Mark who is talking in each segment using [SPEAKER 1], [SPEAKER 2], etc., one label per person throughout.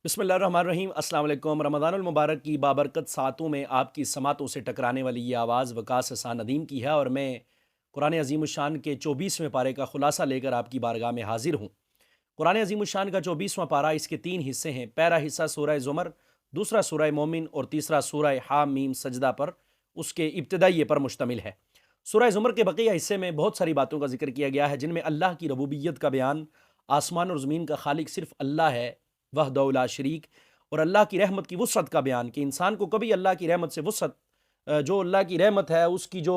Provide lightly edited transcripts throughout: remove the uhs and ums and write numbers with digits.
[SPEAKER 1] بسم اللہ الرحمن الرحیم۔ السلام علیکم۔ رمضان المبارک کی بابرکت ساعتوں میں آپ کی سماعتوں سے ٹکرانے والی یہ آواز وقاص حسان ندیم کی ہے، اور میں قرآن عظیم الشان کے 24ویں پارے کا خلاصہ لے کر آپ کی بارگاہ میں حاضر ہوں۔ قرآن عظیم الشان کا 24واں پارہ، اس کے 3 حصے ہیں۔ پہلا حصہ سورہ زمر، دوسرا سورہ مومن اور تیسرا سورہ حامیم سجدہ پر، اس کے ابتدائیے پر مشتمل ہے۔ سورہ زمر کے بقیہ حصے میں بہت ساری باتوں کا ذکر کیا گیا ہے، جن میں اللہ کی ربوبیت کا بیان، آسمان اور زمین کا خالق صرف اللہ ہے وحدہ لا شریک، اور اللہ کی رحمت کی وسعت کا بیان کہ انسان کو کبھی اللہ کی رحمت سے وسعت، جو اللہ کی رحمت ہے اس کی جو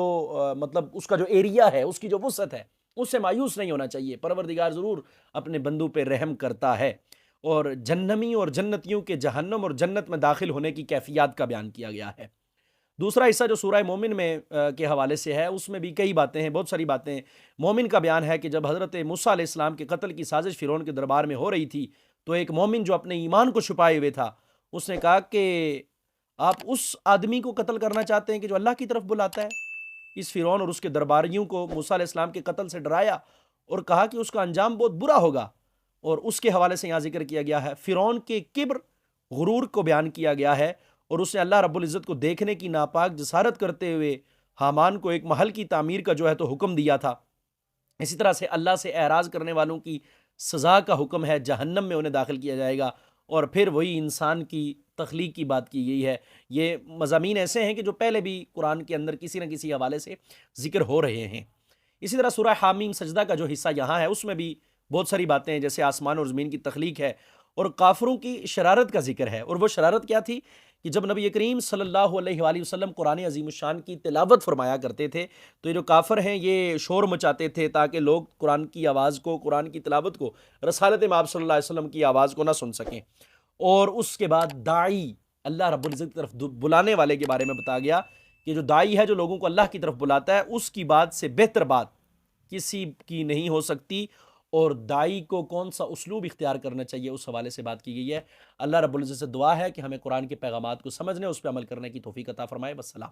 [SPEAKER 1] مطلب اس کا جو ایریا ہے، اس کی جو وسعت ہے، اس سے مایوس نہیں ہونا چاہیے۔ پروردگار ضرور اپنے بندوں پہ رحم کرتا ہے۔ اور جہنمی اور جنتیوں کے جہنم اور جنت میں داخل ہونے کی کیفیات کا بیان کیا گیا ہے۔ دوسرا حصہ جو سورہ مومن میں کے حوالے سے ہے، اس میں بھی کئی باتیں ہیں، بہت ساری باتیں ہیں۔ مومن کا بیان ہے کہ جب حضرت موسیٰ علیہ السلام کے قتل کی سازش فرعون کے دربار میں ہو رہی تھی، تو ایک مومن جو اپنے ایمان کو چھپائے ہوئے تھا، اس نے کہا کہ آپ اس آدمی کو قتل کرنا چاہتے ہیں کہ جو اللہ کی طرف بلاتا ہے؟ اس فرعون اور اس کے درباریوں کو موسیٰ علیہ السلام کے قتل سے ڈرایا اور کہا کہ اس کا انجام بہت برا ہوگا۔ اور اس کے حوالے سے یہاں ذکر کیا گیا ہے فرعون کے کبر، غرور کو بیان کیا گیا ہے، اور اس نے اللہ رب العزت کو دیکھنے کی ناپاک جسارت کرتے ہوئے حامان کو ایک محل کی تعمیر کا جو ہے تو حکم دیا تھا۔ اسی طرح سے اللہ سے اعراض کرنے والوں کی سزا کا حکم ہے، جہنم میں انہیں داخل کیا جائے گا۔ اور پھر وہی انسان کی تخلیق کی بات کی گئی ہے۔ یہ مضامین ایسے ہیں کہ جو پہلے بھی قرآن کے اندر کسی نہ کسی حوالے سے ذکر ہو رہے ہیں۔ اسی طرح سورہ حامیم سجدہ کا جو حصہ یہاں ہے، اس میں بھی بہت ساری باتیں ہیں، جیسے آسمان اور زمین کی تخلیق ہے، اور کافروں کی شرارت کا ذکر ہے۔ اور وہ شرارت کیا تھی کہ جب نبی کریم صلی اللہ علیہ وآلہ وسلم قرآن عظیم الشان کی تلاوت فرمایا کرتے تھے، تو یہ جو کافر ہیں یہ شور مچاتے تھے تاکہ لوگ قرآن کی آواز کو، قرآن کی تلاوت کو، رسالت مآب صلی اللہ علیہ وسلم کی آواز کو نہ سن سکیں۔ اور اس کے بعد داعی، اللہ رب العزت کی طرف بلانے والے کے بارے میں بتایا گیا کہ جو داعی ہے، جو لوگوں کو اللہ کی طرف بلاتا ہے، اس کی بات سے بہتر بات کسی کی نہیں ہو سکتی۔ اور داعی کو کون سا اسلوب اختیار کرنا چاہیے، اس حوالے سے بات کی گئی ہے۔ اللہ رب العزت سے دعا ہے کہ ہمیں قرآن کے پیغامات کو سمجھنے، اس پہ عمل کرنے کی توفیق عطا فرمائے۔ والسلام۔